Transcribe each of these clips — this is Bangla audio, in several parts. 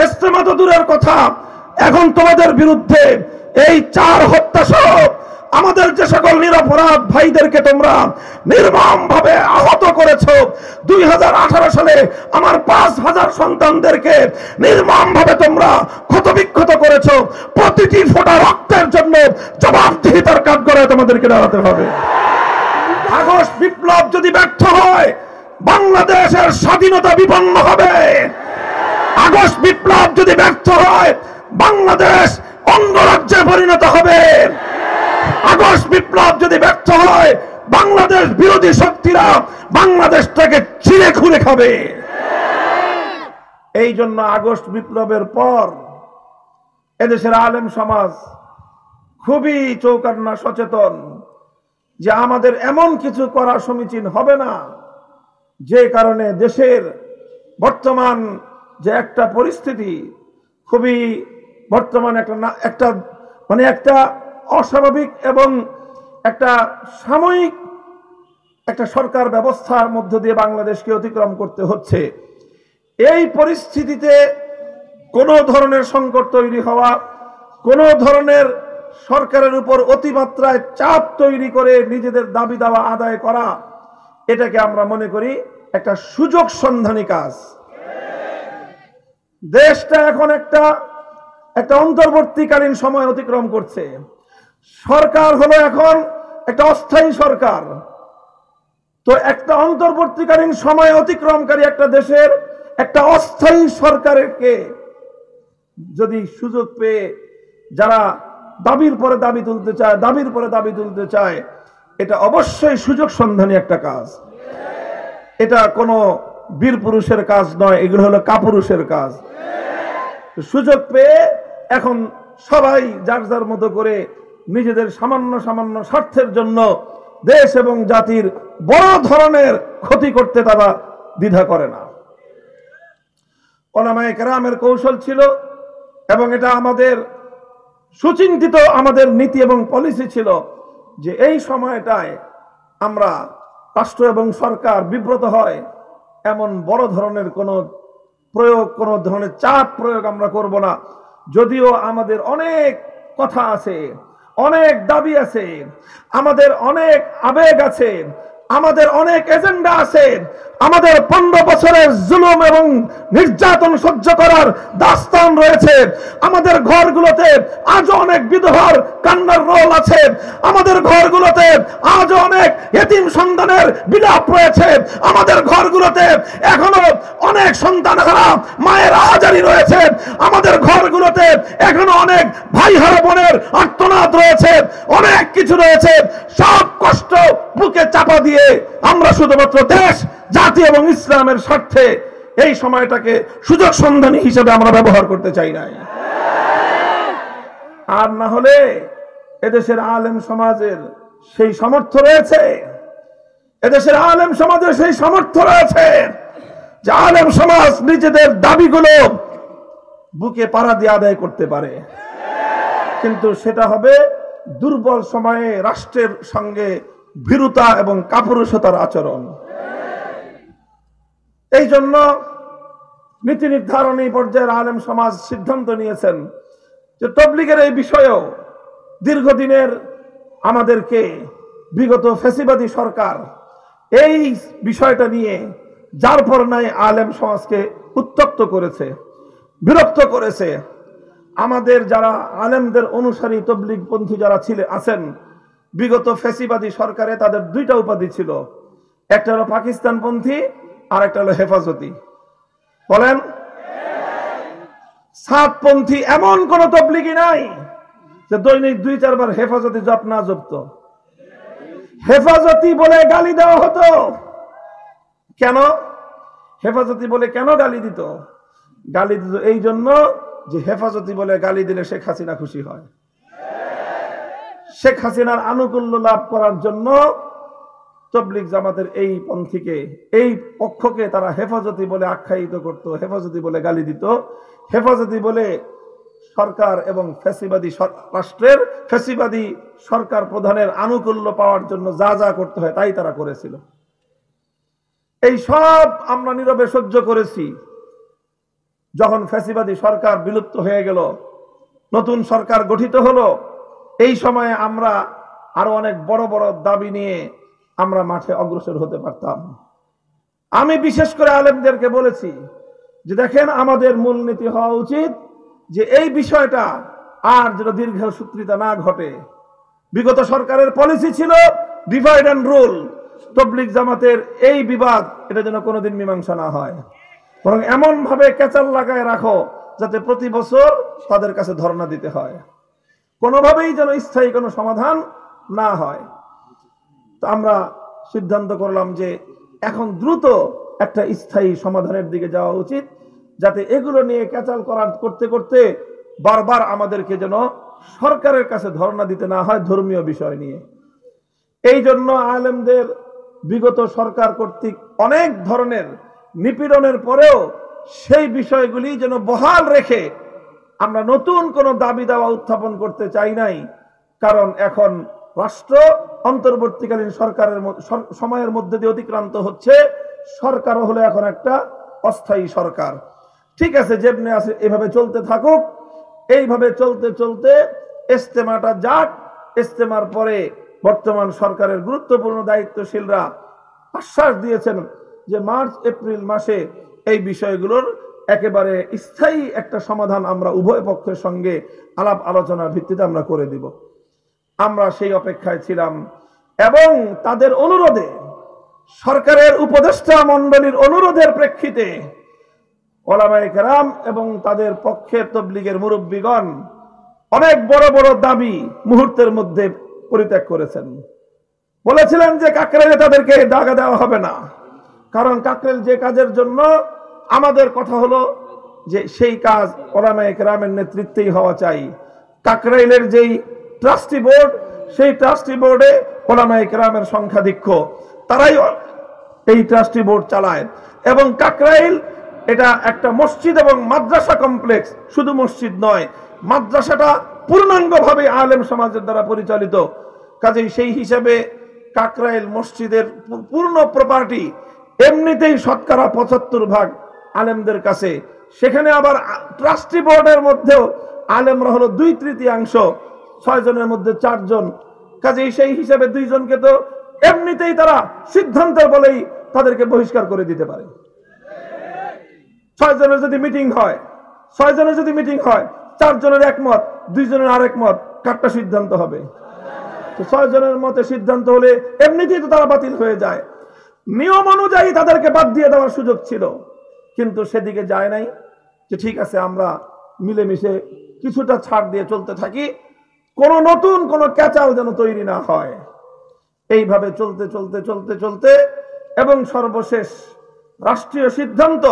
ইস্তেমা তো দূরের কথা, এখন তোমাদের বিরুদ্ধে এই 4 হত্যা সহ আমাদের যে সকল নিরপরাধ ভাইদেরকে তোমরা নির্মমভাবে আহত করেছো, 2018 সালে আমার 5000 সন্তানদেরকে নির্মমভাবে তোমরা ক্ষতবিক্ষত করেছো, প্রতিটি ফোঁটা রক্তের জন্য জবাবদিহিতার কাঠগড়ায় তোমাদেরকে দাঁড়াতে হবে। আগস্ট বিপ্লব যদি ব্যর্থ হয়, বাংলাদেশের স্বাধীনতা বিপন্ন হবে। আগস্ট বিপ্লব যদি ব্যর্থ হয়, বাংলাদেশ অঙ্গরাজ্যে পরিণত হবে। আগস্ট বিপ্লব যদি ব্যর্থ হয়, বাংলাদেশ বিরোধী শক্তিরা বাংলাদেশটাকে ছিঁড়ে খুঁড়ে খাবে। এই জন্য আগস্ট বিপ্লবের পর এদেশের আলেম সমাজ খুবই চৌকান্না সচেতন যে আমাদের এমন কিছু করা সমীচীন হবে না যে কারণে দেশের বর্তমান যে একটা পরিস্থিতি, খুবই বর্তমান একটা অস্বাভাবিক এবং একটা সাময়িক একটা সরকার ব্যবস্থার মধ্য দিয়ে বাংলাদেশকে অতিক্রম করতে হচ্ছে। এই পরিস্থিতিতে কোনো ধরনের সংকট তৈরি হওয়া, কোনো ধরনের সরকারের উপর অতিমাত্রায় চাপ তৈরি করে নিজেদের দাবি দাওয়া আদায় করা, এটাকে আমরা মনে করি একটা সুযোগ সন্ধানী কাজ। দেশটা এখন একটা অন্তর্বর্তীকালীন সময় অতিক্রম করছে। সরকার হলো এখন একটা অস্থায়ী সরকার। তো একটা অন্তর্বর্তীকালীন সময় অতিক্রমকারী একটা দেশের একটা অস্থায়ী সরকারকে যদি সুযোগ পেয়ে যারা দাবির পরে দাবি তুলতে চায়, এটা অবশ্যই সুযোগ সন্ধানী একটা কাজ। এটা কোনো বীর পুরুষের কাজ নয়, এগুলো হলো কাপুরুষের কাজ। সুযোগ পেয়ে এখন সবাই যার যার মতো করে নিজেদের সামান্য স্বার্থের জন্য দেশ এবং জাতির বড় ধরনের ক্ষতি করতে তারা দ্বিধা করে না। ওলামায়ে কেরামের কৌশল ছিল, এবং এটা আমাদের সুচিন্তিত আমাদের নীতি এবং পলিসি ছিল, যে এই সময়টায় আমরা রাষ্ট্র এবং সরকার বিব্রত হয় এমন বড় ধরনের কোনো ধরনের চাপ প্রয়োগ আমরা করব না। যদিও আমাদের অনেক কথা আছে, অনেক দাবি আছে, আমাদের অনেক আবেগ আছে, আমাদের অনেক এজেন্ডা আছে, আমাদের 15 বছরের জুলুম এবং নির্যাতন সহ্য করার দাস্তান রয়েছে, আমাদের ঘরগুলোতে আজও অনেক বিধবার কান্নার রোল আছে, আমাদের ঘরগুলোতে আজও অনেক এতিম সন্তানের বিলাপ রয়েছে, আমাদের ঘরগুলোতে এখনো অনেক সন্তানহারা মায়ের আহাজারি রয়েছে, আমাদের ঘরগুলোতে এখনো অনেক ভাইহারা বোনের আর্তনাদ রয়েছে, অনেক কিছু রয়েছে। সব কষ্ট বুকে চাপা দিয়ে আমরা শুধুমাত্র দেশ, জাতি এবং ইসলামের স্বার্থে এই সময়টাকে সুযোগ সন্ধানী হিসেবে আমরা ব্যবহার করতে চাই না। আর না হলে এদেশের আলেম সমাজের সেই সামর্থ্য রয়েছে, এদেশের আলেম সমাজের সেই সামর্থ্য রয়েছে যে আলেম সমাজ নিজেদের দাবিগুলো বুকে পাড়া দিয়ে আদায় করতে পারে, কিন্তু সেটা হবে দুর্বল সময়ে রাষ্ট্রের সঙ্গে ভীরুতা এবং কাপুরুষতার আচরণ। এই জন্য নীতি নির্ধারণী পর্যায়ের আলেম সমাজ সিদ্ধান্ত নিয়েছেন যে তবলিগের এই বিষয়েও দীর্ঘদিনের আমাদেরকে বিগত ফ্যাসিবাদী সরকার এই বিষয়টা নিয়ে যার পর নাই আলেম সমাজকে উত্তপ্ত করেছে, বিরক্ত করেছে। আমাদের যারা আলেমদের অনুসারী তবলিগপন্থী যারা আছেন, বিগত ফ্যাসিবাদী সরকারে তাদের 2টা উপাধি ছিল, একটা হলো পাকিস্তানপন্থী আর একটা হলো হেফাজতি। বলেন, সাতপন্থী এমন কোন তবলিগি নাই যে দৈনিক 2-4 বার হেফাজতি জপ না জপত। হেফাজতি বলে গালি দেওয়া হতো। কেন হেফাজতি বলে কেন গালি দিত? গালি দিত এই জন্য যে হেফাজতি বলে গালি দিলে শেখ হাসিনা খুশি হয়। শেখ হাসিনার আনুকূল্য লাভ করার জন্য তবলিগ জামাতের এই পন্থীকে, এই পক্ষকে তারা হেফাজতি বলে আখ্যায়িত করত, হেফাজতি বলে গালি দিত, হেফাজতি বলে সরকার এবং ফ্যাসিবাদী রাষ্ট্রের ফ্যাসিবাদী সরকার প্রধানের আনুকূল্য পাওয়ার জন্য যা যা করতে হয় তাই তারা করেছিল। এই সব আমরা নীরবে সহ্য করেছি। যখন ফ্যাসিবাদী সরকার বিলুপ্ত হয়ে গেল, নতুন সরকার গঠিত হলো, এই সময়ে আমরা আরো অনেক বড় বড় দাবি নিয়ে আমরা মাঠে অগ্রসর হতে পারতাম। আমি বিশেষ করে আলেমদেরকে বলেছি যে দেখেন, আমাদের মূলনীতি হওয়া উচিত যে এই বিষয়টা আর যেন দীর্ঘসূত্রিতা না ঘটে। বিগত সরকারের পলিসি ছিল ডিভাইড অ্যান্ড রুল। তবলিগ জামাতের এই বিবাদ এটা যেন কোনোদিন মীমাংসা না হয়, বরং এমন ভাবে কেচাল লাগায় রাখো যাতে প্রতি বছর তাদের কাছে ধর্ণা দিতে হয়, কোনোভাবেই যেন স্থায়ী কোনো সমাধান না হয়। তো আমরা সিদ্ধান্ত করলাম যে এখন দ্রুত একটা স্থায়ী সমাধানের দিকে যাওয়া উচিত, যাতে এগুলো নিয়ে কেচাল করতে করতে বারবার আমাদেরকে যেন সরকারের কাছে ধর্ণা দিতে না হয় ধর্মীয় বিষয় নিয়ে। এই জন্য আলেমদের বিগত সরকার কর্তৃক অনেক ধরনের নিপীড়নের পরেও সেই বিষয়গুলি যেন বহাল রেখে আমরা নতুন কোনো দাবি দাওয়া উত্থাপন করতে চাই নাই। কারণ এখন রাষ্ট্র অন্তর্বর্তীকালীন সরকারের সময়ের মধ্যে দিয়ে অতিক্রান্ত হচ্ছে, সরকারও হলো এখন একটা অস্থায়ী সরকার। ঠিক আছে, যেমনি আছে এভাবে চলতে থাকুক। এইভাবে চলতে চলতে ইজতেমাটা যাক, ইজতেমার পরে বর্তমান সরকারের গুরুত্বপূর্ণ দায়িত্বশীলরা আশ্বাস দিয়েছেন যে মার্চ এপ্রিল মাসে এই বিষয়গুলোর একেবারে স্থায়ী একটা সমাধান আমরা উভয় পক্ষের সঙ্গে আলাপ আলোচনার ভিত্তিতে আমরা করে দিব। আমরা সেই অপেক্ষায় ছিলাম এবং তাদের অনুরোধে, সরকারের উপদেষ্টা মণ্ডলীর অনুরোধের প্রেক্ষিতে ওলামায়ে কেরাম এবং তাদের পক্ষে তবলিগের মুরব্বীগণ অনেক বড় বড় দাবি মুহূর্তের মধ্যে পরিত্যাগ করেছেন। বলেছিলেন যে কাকরাইলে তাদেরকে জায়গা দেওয়া হবে না, কারণ কাকরাইল যে কাজের জন্য আমাদের কথা হলো যে সেই কাজ ওলামায়ে কেরামের নেতৃত্বেই হওয়া চাই। কাকরাইলের যেই ট্রাস্টি বোর্ড, সেই ট্রাস্টি বোর্ডে ওলামায়ে কেরামের সংখ্যাধিক্য, তারাই এই ট্রাস্টি বোর্ড চালায়। এবং কাকরাইল এটা একটা মসজিদ এবং মাদ্রাসা কমপ্লেক্স, শুধু মসজিদ নয়, মাদ্রাসাটা পূর্ণাঙ্গভাবে আলেম সমাজের দ্বারা পরিচালিত। কাজেই সেই হিসাবে কাকরাইল মসজিদের পূর্ণ প্রপার্টি এমনিতেই শতকরা 75% আলেমদের কাছে। সেখানে আবার ট্রাস্টি বোর্ডের মধ্যেও আলেমরা হলো 2/3, 6 জনের মধ্যে 4 জন। কাজেই সেই হিসাবে 2 জনকে তো এমনিতেই তারা সিদ্ধান্তের বলেই তাদেরকে বহিষ্কার করে দিতে পারে। 6 জনের যদি মিটিং হয়, 4 জনের একমত, 2 জনের আরেক মত, কারটা সিদ্ধান্ত হবে? তো 6 জনের মতে সিদ্ধান্ত হলে এমনিতেই তো তারা বাতিল হয়ে যায়। নিয়ম অনুযায়ী তাদেরকে বাদ দিয়ে দেওয়ার সুযোগ ছিল, কিন্তু সেদিকে যায় নাই। যে ঠিক আছে, আমরা মিলেমিশে কিছুটা ছাড় দিয়ে চলতে থাকি, কোনো নতুন কোনো ক্যাচাল যেন তৈরি না হয়। এইভাবে চলতে চলতে চলতে চলতে এবং সর্বশেষ রাষ্ট্রীয় সিদ্ধান্ত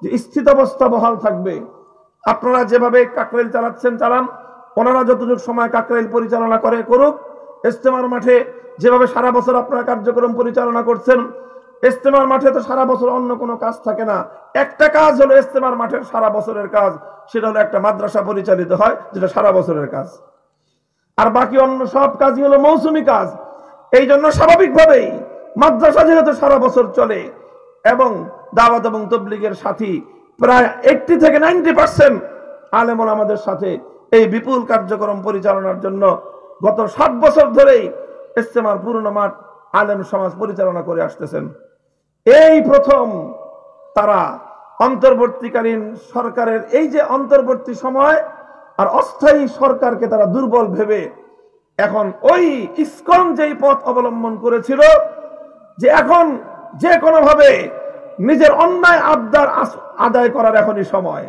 যে স্থিতাবস্থা বহাল থাকবে। আপনারা যেভাবে কাকরাইল চালাচ্ছেন চালান, ওনারা যতটুকু সময় কাকরাইল পরিচালনা করে করুক। ইজতেমার মাঠে যেভাবে সারা বছর আপনারা কার্যক্রম পরিচালনা করছেন, ইজতেমার মাঠে তো সারা বছর অন্য কোনো কাজ থাকে না। একটা কাজ হলো ইজতেমার মাঠের সারা বছরের কাজ, সেটা হলো একটা মাদ্রাসা পরিচালিত হয়, যেটা সারা বছরের কাজ। আর বাকি অন্য সব কাজই হলো মৌসুমী কাজ। এই জন্য স্বাভাবিকভাবেই মাদ্রাসা যেহেতু সারা বছর চলে এবং দাওয়াত এবং তবলিগের সাথী প্রায় 80 থেকে 90% আলেম ওলামাদের সাথে এই বিপুল কার্যক্রম পরিচালনার জন্য গত 7 বছর ধরেই ইজতেমার পুরনো মাঠ আলেম সমাজ পরিচালনা করে আসতেছেন। এই প্রথম তারা অন্তর্বর্তীকালীন সরকারের এই যে অন্তর্বর্তী সময় আর অস্থায়ী সরকারকে তারা দুর্বল ভেবে এখন ওই ইসকন যেই পথ অবলম্বন করেছিল যে এখন যে কোনো ভাবে নিজের অন্যায় আবদার আদায় করার এখনই সময়।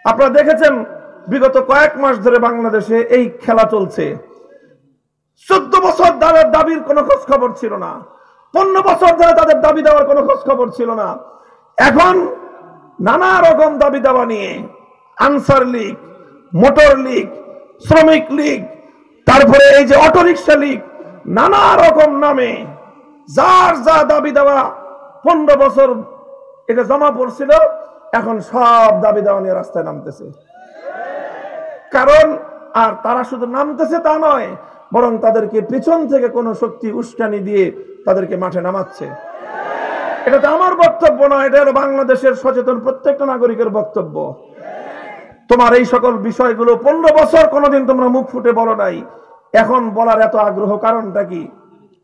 আপনারা দেখেছেন বিগত কয়েক মাস ধরে বাংলাদেশে এই খেলা চলছে। 14 বছর তাদের দাবির কোনো খোঁজ খবর ছিল না, 15 বছর ধরে তাদের দাবি দেওয়ার কোনো খোঁজ খবর ছিল না। এখন নানা রকম দাবি দাওয়া নিয়ে আনসার লীগ, মোটর লীগ, শ্রমিক লীগ, তারপরে এই যে অটোরিকশা লীগ, নানা রকম নামে যার যা দাবি দেওয়া 15 বছর এটা জমা পড়ছিল, এখন সব দাবি দেওয়া নিয়ে রাস্তায় নামতেছে। কারণ আর তারা শুধু নামতেছে তা নয়, বরং তাদেরকে পিছন থেকে কোনো শক্তি উস্কানি দিয়ে তাদেরকে মাঠে নামাচ্ছে। এটা তো আমার বক্তব্য না, এটা হলো বাংলাদেশের সচেতন প্রত্যেকটা নাগরিকের বক্তব্য। তোমার এই সকল বিষয়গুলো 15 বছর কোনোদিন তোমরা মুখ ফুটে বলো নাই, এখন বলার এত আগ্রহ কারণটা কি?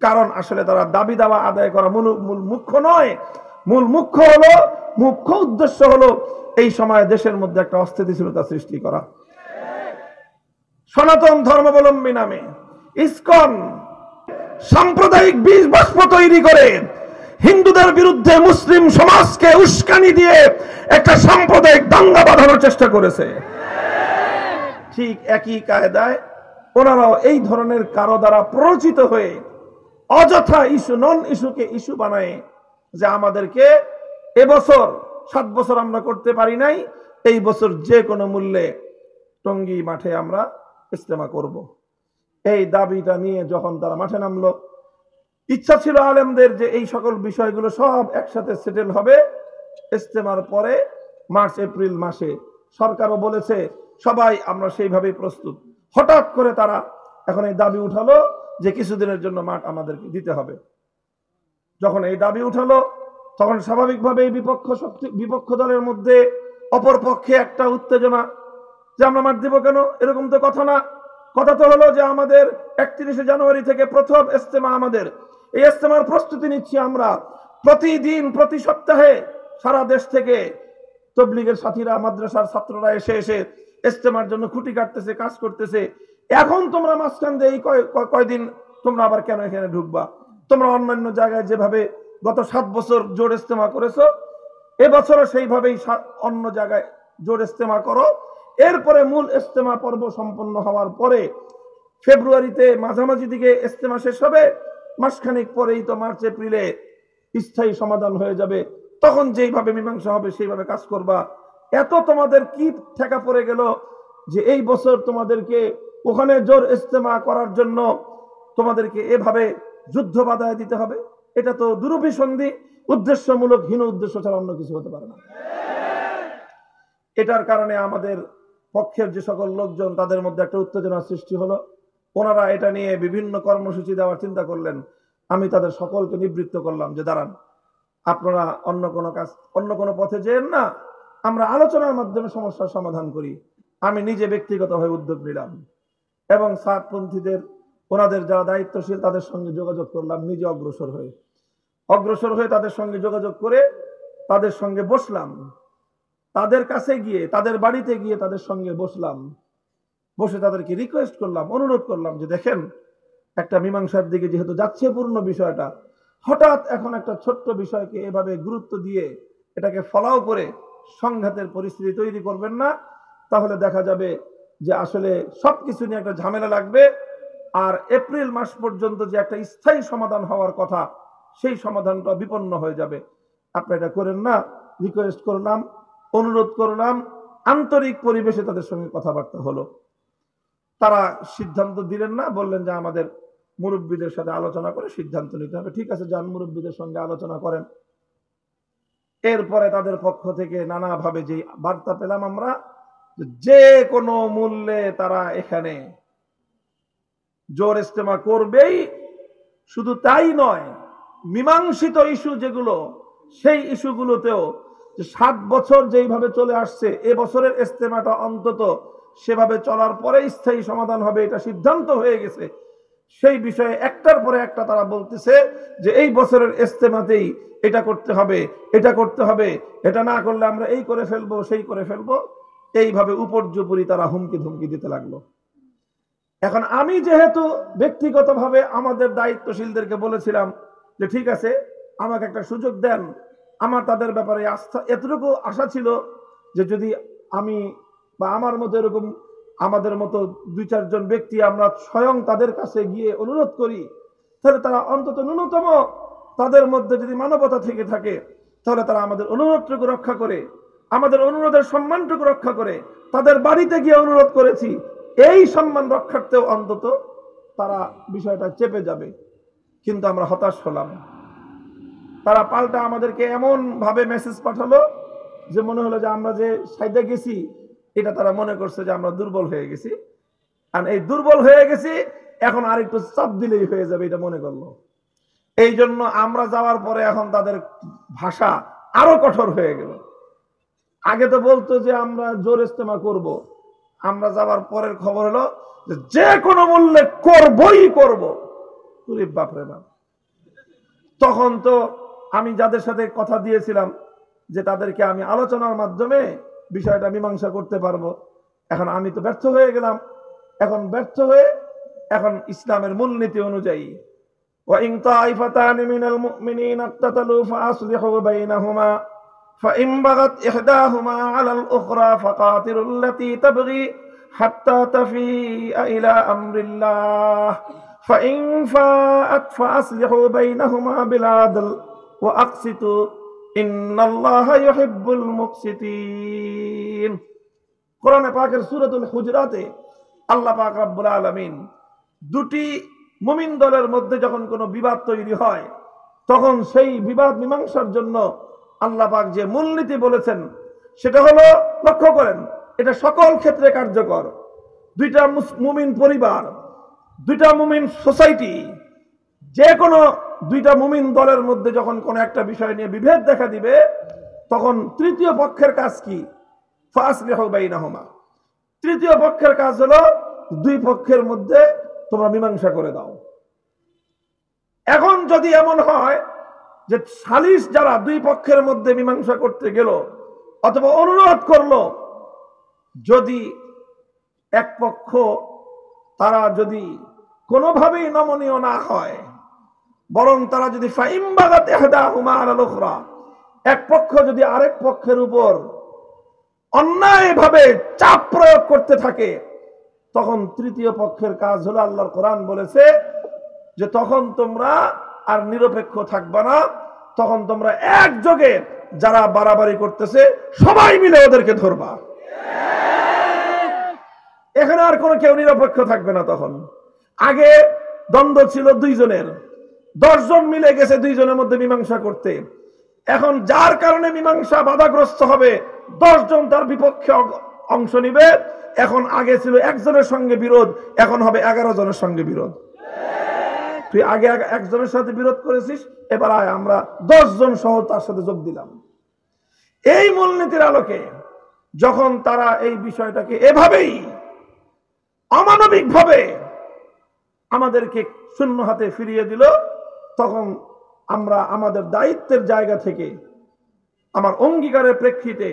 কারণ আসলে তারা দাবি দাওয়া আদায় করা মূল মুখ্য নয়। মুখ্য উদ্দেশ্য হলো এই সময় দেশের মধ্যে একটা অস্থিতিশীলতা সৃষ্টি করা। সনাতন ধর্মাবলম্বী নামে ইসকন সাম্প্রদায়িক বীজ বাষ্প তৈরি করে হিন্দুদের বিরুদ্ধে মুসলিম সমাজকে উস্কানি দিয়ে একটা সাম্প্রদায়িক দাঙ্গা বাঁধানোর চেষ্টা করেছে। ঠিক একই কায়দায় ওনারাও এই ধরনের কারো দ্বারা প্ররোচিত হয়ে অযথা ইস্যু নন ইস্যুকে ইস্যু বানায় যে আমাদেরকে এবছর 7 বছর আমরা করতে পারি নাই, এই বছর যে কোনো মূল্যে টঙ্গী মাঠে আমরা ইজতেমা করব। এই দাবিটা নিয়ে যখন তারা মাঠে নামলো, ইচ্ছা ছিল আলেমদের যে এই সকল বিষয়গুলো সব একসাথে সেটেল হবে ইজতেমার পরে মার্চ এপ্রিল মাসে। সরকারও বলেছে সবাই আমরা সেইভাবেই প্রস্তুত। হঠাৎ করে তারা এখন এই দাবি উঠালো যে কিছুদিনের জন্য মাঠ আমাদেরকে দিতে হবে। যখন এই দাবি উঠালো তখন স্বাভাবিকভাবে বিপক্ষ দলের মধ্যে অপর পক্ষে একটা উত্তেজনা যে আমরা মাঠ দিব কেন, এরকম তো কথা না। কথা তো হলো যে আমাদের 31শে জানুয়ারি থেকে প্রথম ইজতেমা, আমাদের এই ইজতেমার প্রস্তুতি নিচ্ছি আমরা। প্রতিদিন প্রতি সপ্তাহে সারা দেশ থেকে তবলিগের সাথীরা, মাদ্রাসার ছাত্ররা এসে ইজতেমার জন্য খুঁটি কাটতেছে, কাজ করতেছে। এখন তোমরা মাঝখান দিয়ে এই কয়দিন তোমরা আবার কেন এখানে ঢুকবা? তোমরা অন্যান্য জায়গায় যেভাবে গত 7 বছর জোর ইজতেমা করেছো, এবছরও সেইভাবেই অন্য জায়গায় জোর ইজতেমা করো। এরপরে মূল ইজতেমা পর্ব সম্পন্ন হওয়ার পরে ফেব্রুয়ারিতে মাঝামাঝি দিকে ইজতেমা শেষ হবে, মাসখানেক পরেই তো মার্চ এপ্রিলে স্থায়ী সমাধান হয়ে যাবে। তখন যেইভাবে মীমাংসা হবে সেইভাবে কাজ করবা। এত তোমাদের কি ঠেকা পড়ে গেল যে এই বছর তোমাদেরকে ওখানে জোর ইজতেমা করার জন্য তোমাদেরকে এভাবে যুদ্ধ বাধায় দিতে হবে? এটা তো দুরভিসন্ধি, উদ্দেশ্যমূলক হীন উদ্দেশ্য ছাড়া অন্য কিছু হতে পারে না। এটার কারণে আমাদের পক্ষের যে সকল লোকজন তাদের মধ্যে একটা উত্তেজনার সৃষ্টি হলো। ওনারা এটা নিয়ে বিভিন্ন কর্মসূচি দেওয়ার চিন্তা করলেন। আমি তাদের সকলকে নিবৃত্ত করলাম যে দাঁড়ান, আপনারা অন্য কোনো পথে যেন না, আমরা আলোচনার মাধ্যমে সমস্যার সমাধান করি। আমি নিজে ব্যক্তিগতভাবে উদ্যোগ নিলাম এবং সাতপন্থীদের ওনাদের যারা দায়িত্বশীল তাদের সঙ্গে যোগাযোগ করলাম। নিজে অগ্রসর হয়ে তাদের সঙ্গে যোগাযোগ করে তাদের সঙ্গে বসলাম। তাদের কাছে গিয়ে, তাদের বাড়িতে গিয়ে তাদের সঙ্গে বসলাম। বসে তাদেরকে রিকোয়েস্ট করলাম, অনুরোধ করলাম যে দেখেন, একটা মীমাংসার দিকে যেহেতু যাচ্ছে পূর্ণ বিষয়টা, হঠাৎ এখন একটা ছোট্ট বিষয়কে এভাবে গুরুত্ব দিয়ে এটাকে ফলাও করে সংঘাতের পরিস্থিতি তৈরি করবেন না। তাহলে দেখা যাবে যে আসলে সবকিছু নিয়ে একটা ঝামেলা লাগবে। আর এপ্রিল মাস পর্যন্ত যে একটা স্থায়ী সমাধান হওয়ার কথা, সেই সমাধানটা বিপন্ন হয়ে যাবে। আপনি এটা করেন না। রিকোয়েস্ট করলাম, অনুরোধ করলাম, আন্তরিক পরিবেশে তাদের সঙ্গে কথাবার্তা হলো। তারা সিদ্ধান্ত দিলেন না, বললেন যে আমাদের মুরব্বীদের সাথে আলোচনা করে সিদ্ধান্ত নিতে হবে। ঠিক আছে, যান মুরব্বীদের সঙ্গে আলোচনা করেন। এরপরে তাদের পক্ষ থেকে নানাভাবে যে বার্তা পেলাম আমরা, যে কোনো মূল্যে তারা এখানে জোর ইজতেমা করবেই। শুধু তাই নয়, মীমাংসিত ইস্যু যেগুলো, সেই ইস্যুগুলোতেও 7 বছর যেইভাবে চলে আসছে, এবছরের ইজতেমাটা অন্তত সেভাবে চলার পরে স্থায়ী সমাধান হবে, এটা সিদ্ধান্ত হয়ে গেছে। সেই বিষয়ে একটার পরে একটা তারা বলতেছে যে এই বছরের ইজতেমাতেই এটা করতে হবে, এটা করতে হবে, এটা না করলে আমরা এই করে ফেলবো, সেই করে ফেলবো। এইভাবে উপর্যুপরি তারা হুমকি ধুমকি দিতে লাগলো। এখন আমি যেহেতু ব্যক্তিগতভাবে আমাদের দায়িত্বশীলদেরকে বলেছিলাম যে ঠিক আছে, আমাকে একটা সুযোগ দেন। আমার তাদের ব্যাপারে আস্থা, এতটুকু আশা ছিল যে যদি আমি বা আমার মতো এরকম আমাদের মতো 2-4 জন ব্যক্তি আমরা স্বয়ং তাদের কাছে গিয়ে অনুরোধ করি, তাহলে তারা অন্তত ন্যূনতম তাদের মধ্যে যদি মানবতা থেকে থাকে, তাহলে তারা আমাদের অনুরোধটুকু রক্ষা করে, আমাদের অনুরোধের সম্মানটুকু রক্ষা করে। তাদের বাড়িতে গিয়ে অনুরোধ করেছি, এই সম্মান রক্ষার্থেও অন্তত তারা বিষয়টা চেপে যাবে। কিন্তু আমরা হতাশ হলাম। তারা পাল্টা আমাদেরকে এমন ভাবে মেসেজ পাঠালো যে মনে হলো যে আমরা যে সাইডে গেছি, এটা তারা মনে করছে যে আমরা দুর্বল হয়ে গেছি। আর এই দুর্বল হয়ে গেছি, এখন আর একটু চাপ দিলেই হয়ে যাবে, এটা মনে করলো। এই জন্য আমরা যাওয়ার পরে এখন তাদের ভাষা আরো কঠোর হয়ে গেল। আগে তো বলতো যে আমরা জোর ইস্তেমা করব, আমরা যাওয়ার পরের খবর হলো যে কোনো মূল্যে করবই করব। বাপরে বাপ। তখন তো আমি যাদের সাথে কথা দিয়েছিলাম যে তাদেরকে আমি আলোচনার মাধ্যমে বিষয়টা মীমাংসা করতে পারবো, এখন আমি তো ব্যর্থ হয়ে গেলাম। এখন ব্যর্থ হয়ে এখন ইসলামের মূলনীতি অনুযায়ী وَإِن طَائِفَتَانِ مِنَ الْمُؤْمِنِينَ اقْتَتَلُوا فَأَصْلِحُوا بَيْنَهُمَا فَإِن بَغَتْ إِحْدَاهُمَا عَلَى الْأُخْرَى فَقَاتِلُوا الَّتِي تَبْغِي حَتَّى تَفِيءَ إِلَى أَمْرِ اللَّهِ فَإِن فَاءَتْ فَأَصْلِحُوا بَيْنَهُمَا بِالْعَدْلِ وَأَقْسِطُوا إِنَّ اللَّهَ يُحِبُّ الْمُقْسِطِينَ। কোরআনে পাকের সূরাতুল হুজরাতে আল্লাহ পাক রব্বুল আলামিন দুটি মুমিন দলের মধ্যে যখন কোনো বিবাদ তৈরি হয় তখন সেই বিবাদ মীমাংসার জন্য আল্লাহ পাক যে মূলনীতি বলেছেন সেটা হলো, লক্ষ্য করেন, এটা সকল ক্ষেত্রে কার্যকর। দুইটা মুমিন পরিবার, দুইটা মুমিন সোসাইটি, যে কোনো দুইটা মুমিন দলের মধ্যে যখন কোনো একটা বিষয় নিয়ে বিভেদ দেখা দিবে তখন তৃতীয় পক্ষের কাজ কি? ফাসলিহু বাইনাহুমা। তৃতীয় পক্ষের কাজ হলো দুই পক্ষের মধ্যে তোমরা মীমাংসা করে দাও। এখন যদি এমন হয় যে সালিশ যারা দুই পক্ষের মধ্যে মীমাংসা করতে গেল অথবা অনুরোধ করলো, যদি এক পক্ষ তারা যদি কোনোভাবেই নমনীয় না হয়, বরং তারা যদি ফাইম বাগাত ইহদাহুমা আলাল উখরা, এক পক্ষ যদি আরেক পক্ষের উপর অন্যায়ভাবে চাপ প্রয়োগ করতে থাকে, তখন তৃতীয় পক্ষের কাজ হলো, আল্লাহর কোরআন বলেছে যে তখন তোমরা আর নিরপেক্ষ থাকবা না, তখন তোমরা একযোগে যারা বাড়াবাড়ি করতেছে সবাই মিলে ওদেরকে ধরবা। এখানে আর কোনো কেউ নিরপেক্ষ থাকবে না। তখন আগে দ্বন্দ্ব ছিল দুইজনের, 10 জন মিলে গেছে দুইজনের মধ্যে মীমাংসা করতে। এখন যার কারণে মীমাংসা বাধাগ্রস্ত হবে 10 জন তার বিপক্ষে অংশ নিবে। এখন আগে ছিল একজনের সঙ্গে বিরোধ, এখন হবে 11 জনের সঙ্গে বিরোধ। তুই আগে একজনের সাথে বিরোধ করেছিস, এবার আয় আমরা 10 জন সহ তার সাথে যোগ দিলাম। এই মূলনীতির আলোকে যখন তারা এই বিষয়টাকে এভাবেই অমানবিক ভাবে আমাদেরকে শূন্য হাতে ফিরিয়ে দিল, তখন আমরা আমাদের দায়িত্বের জায়গা থেকে আমার অঙ্গীকারের প্রেক্ষিতে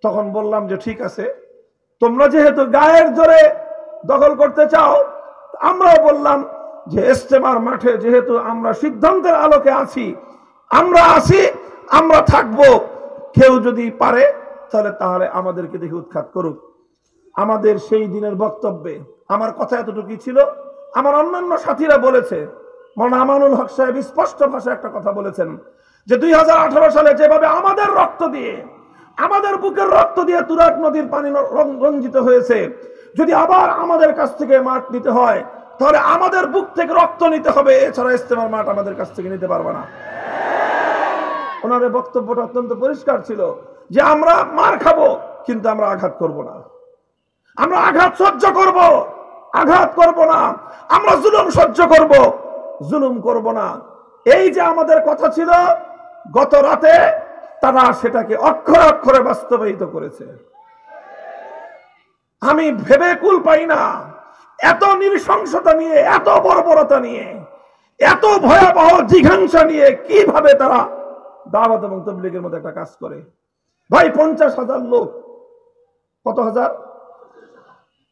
তখন বললাম যে ঠিক আছে, তোমরা যেহেতু গায়ের জোরে দখল করতে চাও, আমরাও বললাম যে ইজতেমার মাঠে যেহেতু আমরা সিদ্ধান্তের আলোকে আছি, আমরা থাকবো। কেউ যদি পারে তাহলে আমাদেরকে দেখে উৎখাত করুক। আমাদের সেই দিনের বক্তব্যে আমার কথা এতটুকুই ছিল। আমার অন্যান্য সাথীরা বলেছে, মাওলানা আমানুল হক সাহেব স্পষ্ট ভাষায় একটা কথা বলেছেন যে 2018 সালে যেভাবে আমাদের রক্ত দিয়ে, আমাদের বুকের রক্ত দিয়ে তুরাগ নদীর পানি রঞ্জিত হয়েছে, যদি আবার আমাদের কাছ থেকে মাঠ নিতে হয় তাহলে আমাদের বুক থেকে রক্ত নিতে হবে, এছাড়া ইজতেমার মাঠ আমাদের কাছ থেকে নিতে পারবে না। ওনার বক্তব্যটা অত্যন্ত পরিষ্কার ছিল যে আমরা মার খাবো কিন্তু আমরা আঘাত করব না, আমরা আঘাত সহ্য করব, আঘাত করব না, আমরা জুলুম সহ্য করব, জুলুম করব না। এই যে আমাদের কথা ছিল, গত রাতে তারা সেটাকে অক্ষরে অক্ষরে বাস্তবায়িত করেছে। আমি ভেবে কুল পাই না, এত নৃশংসতা নিয়ে, এত বর্বরতা নিয়ে, এত ভয়াবহ জিঘাংসা নিয়ে কিভাবে তারা দাওয়াত এবং তাবলীগের মধ্যে একটা কাজ করে। ভাই 50,000 লোক, কত হাজার?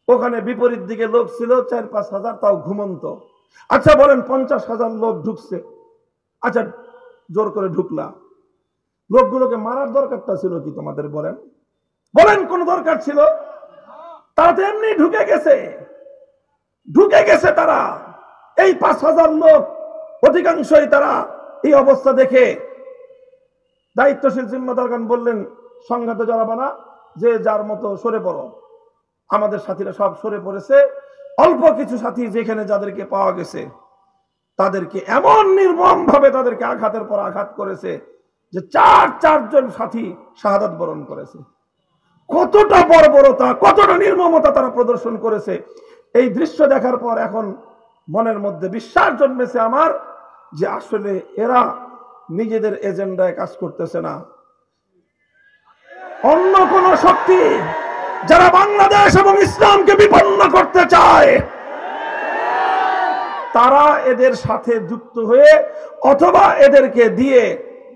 ওখানে বিপরীত দিকে লোক ছিল 4-5 হাজার, তাও ঘুমন্ত। আচ্ছা বলেন 50,000 লোক ঢুকছে, আচ্ছা জোর করে ঢুকলা, লোকগুলোকে মারার দরকারটা ছিল কি তোমাদের? বলেন বলেন কোন দরকার ছিল? তারা তো এমনি ঢুকে গেছে তারা। এই 5,000 লোক অধিকাংশই তারা এই অবস্থা দেখে দায়িত্বশীল জিম্মাদারগণ বললেন, সংঘাতে জড়াবা না, যে যার মতো সরে পড়ো। আমাদের সাথীরা সব সরে পড়েছে। অল্প কিছু সাথী যেখানে যাদেরকে পাওয়া গেছে তাদেরকে এমন নির্মম ভাবে তাদেরকে আঘাতের পর আঘাত করেছে যে 4 জন সাথী শাহাদাত বরণ করেছে। কতটা বর্বরতা, কতটা নির্মমতা তারা প্রদর্শন করেছে। এই দৃশ্য দেখার পর এখন মনের মধ্যে বিশ্বাস জন্মেছে আমার যে আসলে এরা নিজেদের এজেন্ডায় কাজ করতেছে না, অন্য কোন শক্তি যারা বাংলাদেশ এবং ইসলামকে বিপন্ন করতে চায় তারা এদের সাথে যুক্ত হয়ে অথবা এদেরকে দিয়ে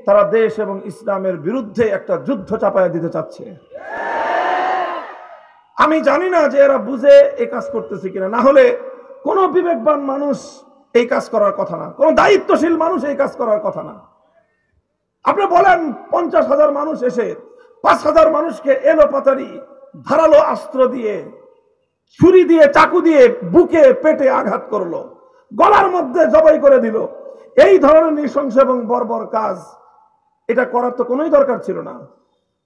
তারা দেশ এবং ইসলামের বিরুদ্ধে একটা যুদ্ধ চাপায় দিতে চাচ্ছে। আমি জানি না যে এরা বুঝে এই কাজ করতেছে কিনা, না হলে কোন বিবেকবান মানুষ এই কাজ করার কথা না, কোন দায়িত্বশীল মানুষ এই কাজ করার কথা না। আপনি বলেন 50,000 মানুষ এসে 5,000 মানুষকে এলোপাতাড়ি ধারালো অস্ত্র দিয়ে, ছুরি দিয়ে, চাকু দিয়ে বুকে পেটে আঘাত করলো, গলার মধ্যে জবাই করে দিল, এই ধরনের নৃশংস এবং বর্বর কাজ এটা করার তো কোনোই দরকার ছিল না।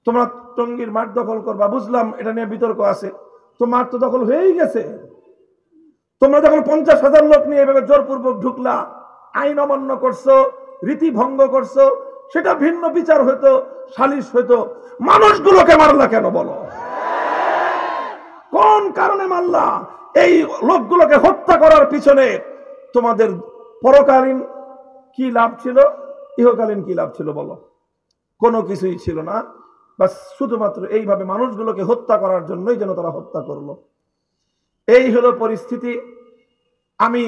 তোমরা টঙ্গীর মাঠ দখল করবা, বুঝলাম এটা নিয়ে বিতর্ক আছে, তো মাঠ তো দখল হয়েই গেছে। তোমরা যখন 50,000 লোক নিয়ে এভাবে জোরপূর্বক ঢুকলা, আইন অমান্য করছো, রীতি ভঙ্গ করছো, সেটা ভিন্ন বিচার হইতো, সালিশ হইতো। মানুষগুলোকে মারলা কেন বলো? কোন কারণে মারলা? এই লোকগুলোকে হত্যা করার পিছনে তোমাদের পরকালীন কি লাভ ছিল, ইহকালীন কি লাভ ছিল বলো? কোনো কিছুই ছিল না। বাস শুধুমাত্র এইভাবে মানুষগুলোকে হত্যা করার জন্যই যেন তারা হত্যা করলো। এই হলো পরিস্থিতি। আমি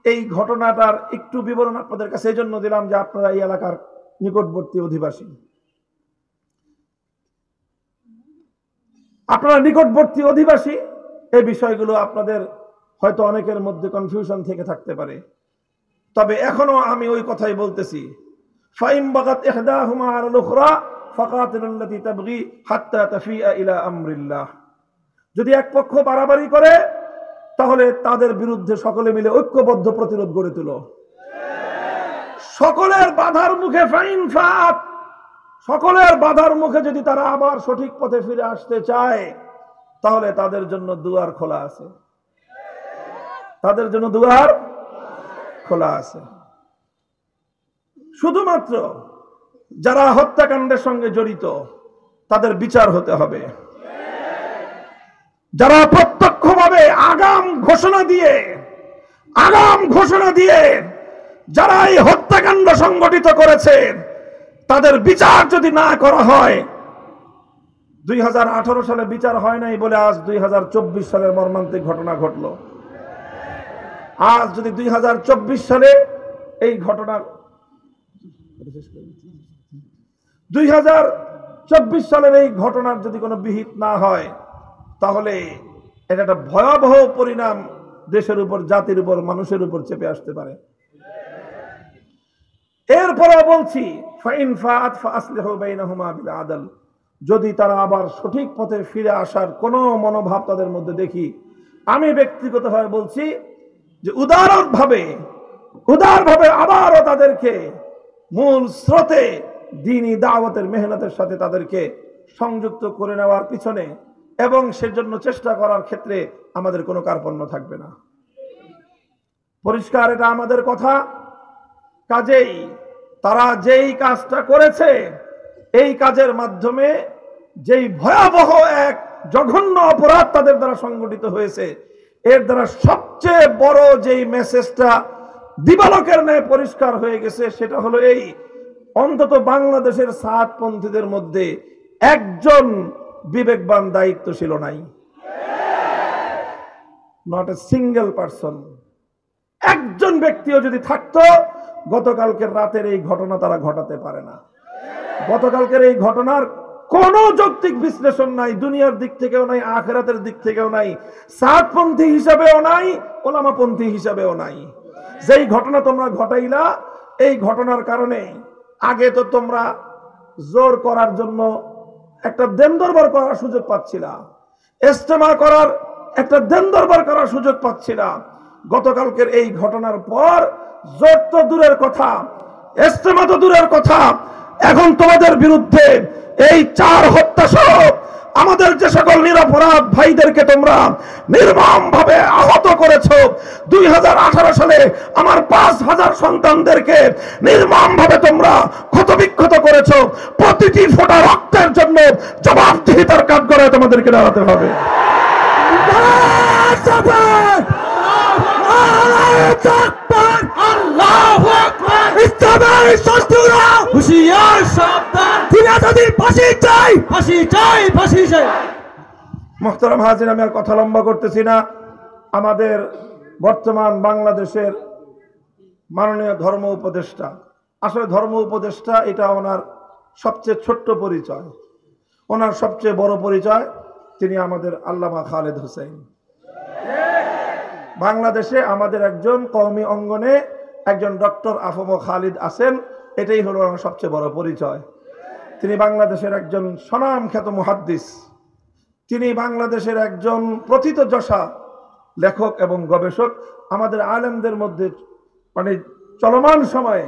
এই ঘটনাটার একটু বিবরণ আপনাদের কাছে এই জন্য দিলাম যে আপনারা এই এলাকার নিকটবর্তী অধিবাসী, আপনারা নিকটবর্তী অধিবাসী, এই বিষয়গুলো আপনাদের হয়তো অনেকের মধ্যে কনফিউশন থেকে থাকতে পারে। তবে এখনো আমি ওই কথাই বলতেছি, ফাইম বাগাত ইহদাহুমা আলাল উখরা ফাকাতিলুল্লাতী তাবগী হাত্তা তাফিআ ইলা আমরিল্লাহ। যদি এক পক্ষ বাড়াবাড়ি করে তাহলে তাদের বিরুদ্ধে সকলে মিলে ঐক্যবদ্ধ প্রতিরোধ গড়ে তুলো। সকলের বাধার মুখে ফাইন ফাত, সকলের বাধার মুখে যদি তারা আবার সঠিক পথে ফিরে আসতে চায় তাহলে তাদের জন্য দুয়ার খোলা আছে, তাদের জন্য দুয়ার খোলা আছে। শুধুমাত্র যারা হত্যাকাণ্ডের সঙ্গে জড়িত তাদের বিচার হতে হবে। যারা প্রত্যক্ষভাবে আগাম ঘোষণা দিয়ে যারা এই হত্যাকাণ্ড সংগঠিত করেছে তাদের বিচার যদি না করা হয়, 2018 সালে বিচার হয় নাই বলে আজ 2024 সালের মর্মান্তিক ঘটনা ঘটলো। আজ যদি 2024 সালে এই ঘটনা 2024 সালের এই ঘটনার যদি কোনো বিহিত না হয় তাহলে এটা একটা ভয়াবহ পরিণাম দেশের উপর, জাতির উপর, মানুষের উপর চেপে আসতে পারে। এরপরে বলছি ফাইন ফাআত ফাসলিহু বাইনাহুমা বিল আদল, যদি তারা আবার সঠিক পথে ফিরে আসার কোনো মনোভাব তাদের মধ্যে দেখি, আমি ব্যক্তিগতভাবে বলছি যে উদারভাবে আবারও তাদেরকে মূল স্রোতে দ্বীনি দাওয়াতের মেহনতের সাথে তাদেরকে সংযুক্ত করে নেওয়ার পিছনে এবং সেজন্য চেষ্টা করার ক্ষেত্রে আমাদের কোনো কার্পণ্য থাকবে না। পরিষ্কার এটা আমাদের কথা। কাজেই তারা যেই কাজটা করেছে, এই কাজের মাধ্যমে যেই ভয়াবহ এক জঘন্য অপরাধ তাদের দ্বারা সংগঠিত হয়েছে, এর দ্বারা সবচেয়ে বড় যেই মেসেজটা দিবালোকের ন্যায় পরিষ্কার হয়ে গেছে সেটা হলো এই, অন্তত বাংলাদেশের সাতপন্থীদের মধ্যে একজন বিবেকবান দায়িত্বশীল নাই। Not a single person. একজন ব্যক্তিও যদি থাকতো গতকালকের রাতের এই ঘটনা তারা ঘটাতে পারে না। গতকালকের এই ঘটনার কোন যৌক্তিক বিশ্লেষণ নাই, দুনিয়ার দিক থেকেও নাই, আখিরাতের দিক থেকেও নাই, সাতপন্থী হিসাবেও নাই, ওলামাপন্থী হিসাবেও নাই। যেই ঘটনা তোমরা ঘটাইলা, এই ঘটনার কারণে আগে তো তোমরা জোর করার জন্য একটা দেন দরবার করার সুযোগ পাচ্ছিলা, ইজতেমা করার একটা দেন দরবার করার সুযোগ পাচ্ছিলা। গতকালকের এই ঘটনার পর জোর তো দূরের কথা, ইজতেমা তো দূরের কথা, এখন তোমাদের বিরুদ্ধে এই 4 হত্যা সহ আমাদের যে সকল নিরপরাধ ভাইদেরকে তোমরা নির্মম ভাবে আহত করেছো, 2018 সালে আমার 5,000 সন্তানদেরকে নির্মম ভাবে তোমরা ক্ষতবিক্ষত করেছো, প্রতিটি ফোঁটা রক্তের জন্য জবাবদিহিতার কাঠগড়ায় তোমাদেরকে দাঁড়াতে হবে। নারায়ে তাকবীর, আল্লাহু আকবার। ইসলামের শত্রুরা হুঁশিয়ার সাবধান, দুনিয়া যদি ফাঁসি চাই, ফাঁসি চাই, ফাঁসি চাই। মুহতারাম হাজির, আমি আর কথা লম্বা করতেছি না। আমাদের বর্তমান বাংলাদেশের মাননীয় ধর্ম উপদেষ্টা, আসলে ধর্ম উপদেষ্টা এটা ওনার সবচেয়ে ছোট্ট পরিচয়। ওনার সবচেয়ে বড় পরিচয় তিনি আমাদের আল্লামা খালেদ হোসেন। বাংলাদেশে আমাদের একজন কওমি অঙ্গনে একজন ডক্টর আফম খালিদ আছেন, এটাই হলো ওনার সবচেয়ে বড় পরিচয়। তিনি বাংলাদেশের একজন স্বনামখ্যাত মুহাদ্দিস, তিনি বাংলাদেশের একজন প্রথিতযশা লেখক এবং গবেষক। আমাদের আলেমদের মধ্যে মানে চলমান সময়ে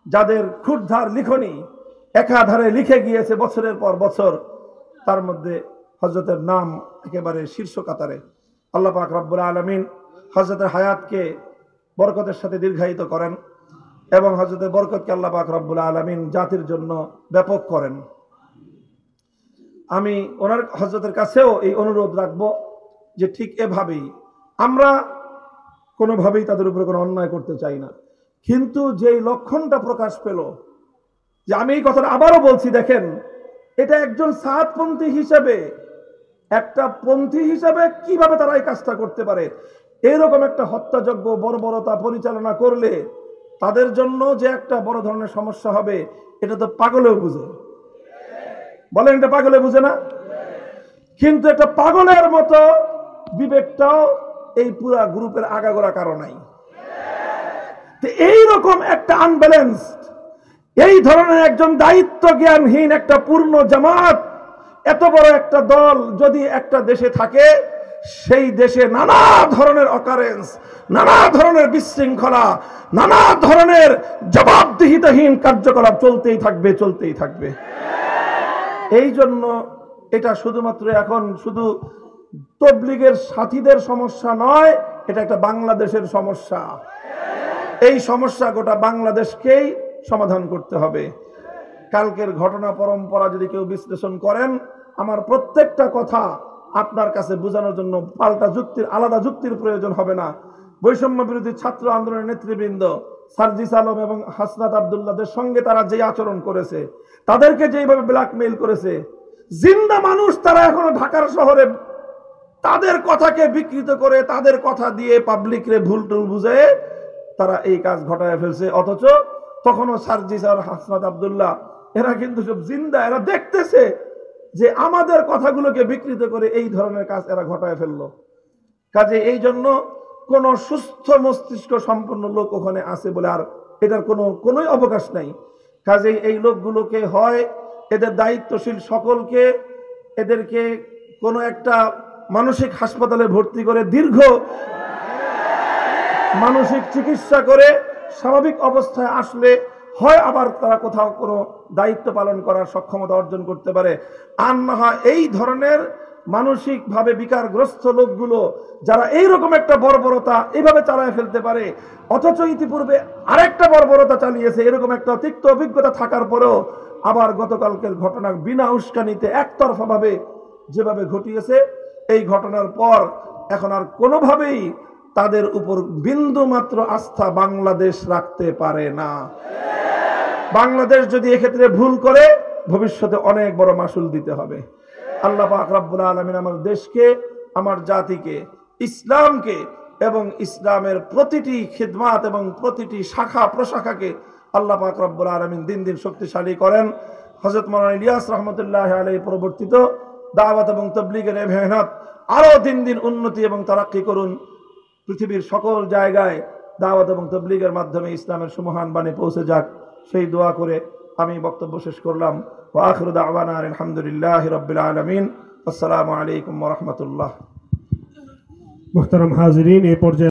যাদের ক্ষুরধার লিখনি একাধারে লিখে গিয়েছে বছরের পর বছর, তার মধ্যে হযরতের নাম একেবারে শীর্ষ কাতারে। আল্লাহ পাক রব্বুল আলামিন হযরতের হায়াতকে বরকতের সাথে দীর্ঘায়িত করেন এবং হযরতের বরকতকে আল্লাহ পাক রব্বুল আলামিন জাতির জন্য ব্যাপক করেন। আমি ওনার হযরতের কাছেও এই অনুরোধ রাখবো যে ঠিক এভাবেই আমরা কোনোভাবেই তাদের উপরে কোনো অন্যায় করতে চাই না, কিন্তু যেই লক্ষণটা প্রকাশ পেল, যে আমি এই কথাটা আবারও বলছি, দেখেন এটা একজন সাতপন্থী হিসেবে, একটা পন্থী হিসেবে কিভাবে তারা এই কাজটা করতে পারে। এরকম একটা হত্যাযজ্ঞ বর্বরতা পরিচালনা করলে তাদের জন্য যে একটা বড় ধরনের সমস্যা হবে, এটা তো পাগলেও বুঝে। বলেন, এটা পাগলে বুঝে না? কিন্তু একটা পাগলের মতো বিবেকটাও এই পুরা গ্রুপের আগাগোড়া কারণ নাই। এইরকম একটা আনব্যালেন্সড, এই ধরনের একজন দায়িত্ব জ্ঞানহীন একটা পূর্ণ জামাত, এত বড় একটা দল যদি একটা দেশে থাকে, সেই দেশে নানা ধরনের অকারেন্স, নানা ধরনের বিশৃঙ্খলা, নানা ধরনের জবাবদিহিতাহীন কার্যকলাপ চলতেই থাকবে, চলতেই থাকবে। এই জন্য এটা শুধুমাত্র এখন শুধু তবলিগের সাথীদের সমস্যা নয়, এটা একটা বাংলাদেশের সমস্যা। এই সমস্যা গোটা বাংলাদেশকেই সমাধান করতে হবে। কালকের ঘটনা পরম্পরা যদি কেউ বিশ্লেষণ করেন, আমার প্রত্যেকটা কথা আপনার কাছে বোঝানোর জন্য পাল্টা যুক্তির, আলাদা যুক্তির প্রয়োজন হবে না। বৈষম্য বিরোধী ছাত্র আন্দোলনের নেতৃবৃন্দ সার্জিস আলম এবং হাসনাত আব্দুল্লাহদের সঙ্গে তারা যে আচরণ করেছে, তাদেরকে যেভাবে ব্ল্যাকমেইল করেছে, জিন্দা মানুষ তারা এখনো ঢাকার শহরে তাদের কথাকে বিকৃত করে, তাদের কথা দিয়ে পাবলিকরে ভুল টুল বুঝে তারা এই কাজ ঘটায় ফেলছে। অথচ তখনও সার্জিস আর হাসনাত আব্দুল্লাহ এরা কিন্তু সব জিন্দা, এরা দেখতেছে যে আমাদের কথাগুলোকে বিকৃত করে এই ধরনের কাজ এরা ঘটায় ফেললো। কাজে এই জন্য কোন সুস্থ মস্তিষ্ক সম্পন্ন লোক ওখানে আছে বলে আর এটার কোনোই অবকাশ নাই। কাজে এই লোকগুলোকে হয় এদের দায়িত্বশীল সকলকে এদেরকে কোনো একটা মানসিক হাসপাতালে ভর্তি করে দীর্ঘ মানসিক চিকিৎসা করে স্বাভাবিক অবস্থায় আসলে হয় আবার তারা কোথাও কোনো দায়িত্ব পালন করার সক্ষমতা অর্জন করতে পারে। আর না হয় এই ধরনের মানসিকভাবে বিকারগ্রস্ত লোকগুলো যারা এইরকম একটা বর্বরতা এইভাবে চালায় ফেলতে পারে, অথচ ইতিপূর্বে আরেকটা বর্বরতা চালিয়েছে, এরকম একটা তিক্ত অভিজ্ঞতা থাকার পরেও আবার গতকালকের ঘটনা বিনা উস্কানিতে একতরফাভাবে যেভাবে ঘটিয়েছে, এই ঘটনার পর এখন আর কোনোভাবেই তাদের উপর বিন্দু মাত্র আস্থা বাংলাদেশ রাখতে পারে না। বাংলাদেশ যদি এক্ষেত্রে ভুল করে ভবিষ্যতে অনেক বড় মাসুল দিতে হবে। আল্লাহ পাক রব্বুল আলামিন আমার দেশকে, আমার জাতিকে, ইসলামকে এবং ইসলামের প্রতিটি খিদমাত এবং প্রতিটি শাখা প্রশাখাকে আল্লাহ পাক রব্বুল আলামিন দিন দিন শক্তিশালী করেন। হযরত মাওলানা ইলিয়াস রাহমাতুল্লাহি আলাইহি পরবর্তীত দাওয়াত এবং তাবলীগের মেহনত আরো দিন দিন উন্নতি এবং তারাক্কি করুন। পৃথিবীর সকল জায়গায় দাওয়াত এবং তাবলীগের মাধ্যমে ইসলামের সুমহান বাণী পৌঁছে যাক, সেই দোয়া করে আমি বক্তব্য শেষ করলাম। ওয়া আখিরু দাওয়ানা আলহামদুলিল্লাহি রাব্বিল আলামিন। আসসালামু আলাইকুম ওয়া রাহমাতুল্লাহ। মুহতারাম হাজিরিন, এই পর্যায়ে